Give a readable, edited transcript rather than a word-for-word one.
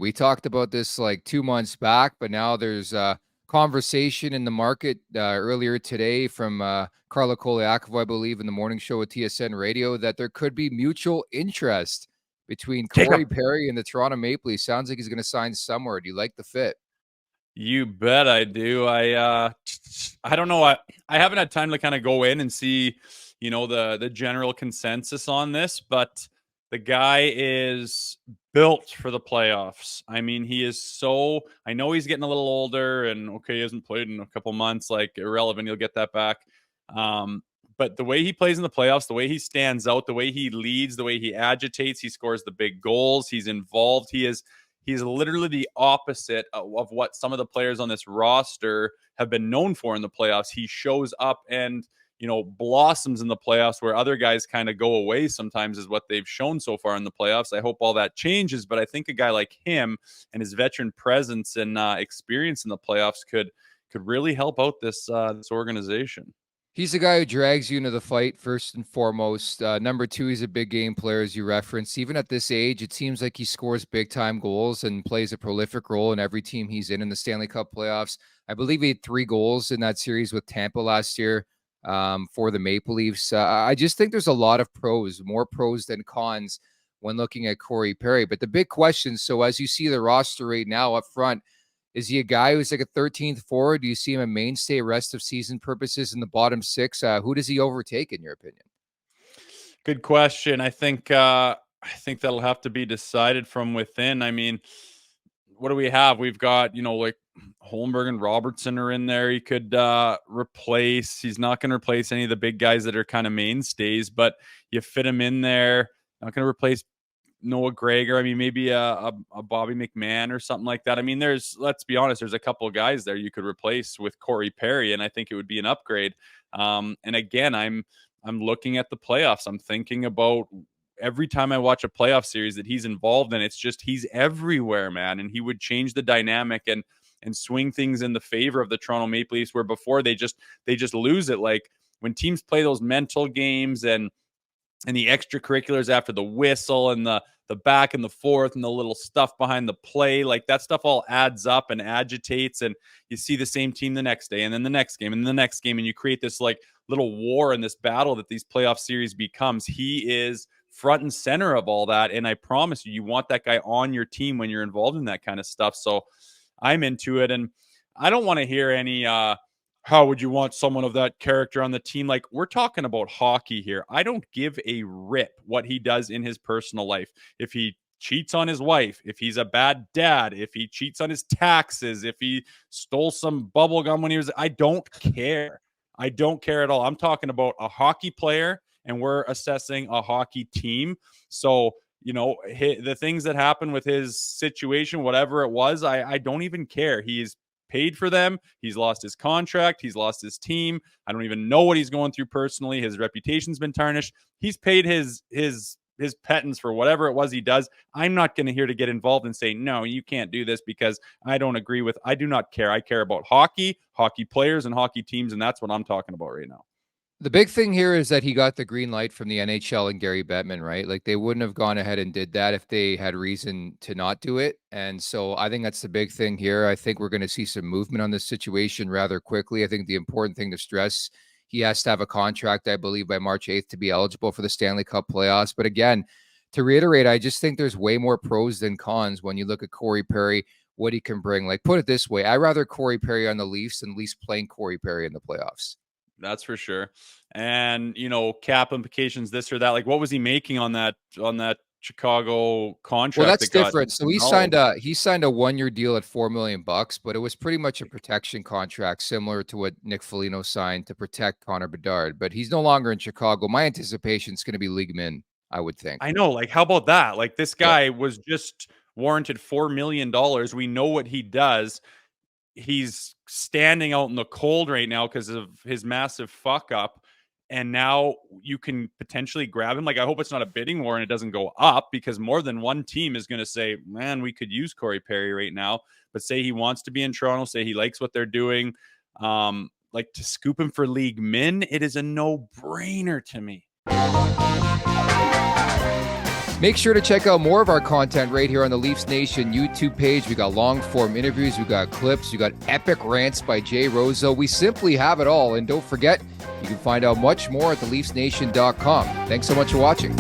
We talked about this like 2 months back, but now there's conversation in the market earlier today from Carla Koliakova, I believe, in the morning show with TSN Radio, that there could be mutual interest between Corey Jacob. Perry and the Toronto Maple Leafs. Sounds like he's going to sign somewhere. Do you like the fit? You bet I do. I don't know. I haven't had time to kind of go in and see, the general consensus on this, but the guy is built for the playoffs. I mean, he is so. I know he's getting a little older, and okay, he hasn't played in a couple months. Like irrelevant, he'll get that back. But the way he plays in the playoffs, the way he stands out, the way he leads, the way he agitates, he scores the big goals. He's involved. He's literally the opposite of what some of the players on this roster have been known for in the playoffs. He shows up and, blossoms in the playoffs where other guys kind of go away sometimes is what they've shown so far in the playoffs. I hope all that changes, but I think a guy like him and his veteran presence and experience in the playoffs could really help out this organization. He's the guy who drags you into the fight first and foremost. Number two, he's a big game player, as you referenced. Even at this age, it seems like he scores big-time goals and plays a prolific role in every team he's in the Stanley Cup playoffs. I believe he had 3 goals in that series with Tampa last year for the Maple Leafs. I just think there's a lot of pros, more pros than cons when looking at Corey Perry. But the big question, so as you see the roster right now up front, is he a guy who's like a 13th forward? Do you see him a mainstay rest of season purposes in the bottom 6? Who does he overtake, in your opinion? Good question. I think that'll have to be decided from within. I mean, what do we have? We've got, like Holmberg and Robertson are in there. He could replace. He's not going to replace any of the big guys that are kind of mainstays, but you fit him in there. Not going to replace Noah Gregor. I mean, maybe a Bobby McMahon or something like that. I mean, let's be honest, there's a couple of guys there you could replace with Corey Perry, and I think it would be an upgrade. And again, I'm looking at the playoffs. I'm thinking about every time I watch a playoff series that he's involved in, it's just he's everywhere, man. And he would change the dynamic and swing things in the favor of the Toronto Maple Leafs, where before they just lose it. Like when teams play those mental games and the extracurriculars after the whistle and the back and the forth and the little stuff behind the play, like that stuff all adds up and agitates, and you see the same team the next day and then the next game and the next game, and you create this like little war and this battle that these playoff series becomes. He is front and center of all that, and I promise you want that guy on your team when you're involved in that kind of stuff. So I'm into it, and I don't want to hear any how would you want someone of that character on the team? Like, we're talking about hockey here. I don't give a rip what he does in his personal life. If he cheats on his wife, if he's a bad dad, if he cheats on his taxes, if he stole some bubble gum when he was, I don't care. I don't care at all. I'm talking about a hockey player, and we're assessing a hockey team. So, the things that happened with his situation, whatever it was, I don't even care. He's paid for them. He's lost his contract. He's lost his team. I don't even know what he's going through personally. His reputation's been tarnished. He's paid his pittance for whatever it was he does. I'm not going to here to get involved and say, no, you can't do this because I don't agree with, I do not care. I care about hockey players and hockey teams. And that's what I'm talking about right now. The big thing here is that he got the green light from the NHL and Gary Bettman, right? Like they wouldn't have gone ahead and did that if they had reason to not do it. And so I think that's the big thing here. I think we're going to see some movement on this situation rather quickly. I think the important thing to stress, he has to have a contract, I believe, by March 8th to be eligible for the Stanley Cup playoffs. But again, to reiterate, I just think there's way more pros than cons when you look at Corey Perry, what he can bring. Like, put it this way, I'd rather Corey Perry on the Leafs than Leafs playing Corey Perry in the playoffs. That's for sure. And, cap implications, this or that. Like, what was he making on that Chicago contract? Well, that's different. So he signed a 1-year deal at $4 million, but it was pretty much a protection contract, similar to what Nick Foligno signed to protect Connor Bedard. But he's no longer in Chicago. My anticipation is going to be league min, I would think. I know. Like, how about that? Like, this guy was just warranted $4 million. We know what he does. He's standing out in the cold right now because of his massive fuck up. And now you can potentially grab him. Like, I hope it's not a bidding war and it doesn't go up, because more than one team is going to say, man, we could use Corey Perry right now. But say he wants to be in Toronto, say he likes what they're doing. Like, to scoop him for league min, it is a no-brainer to me. Make sure to check out more of our content right here on the Leafs Nation YouTube page. We got long form interviews, we got clips, we got epic rants by Jay Rosehill. We simply have it all. And don't forget, you can find out much more at theleafsnation.com. Thanks so much for watching.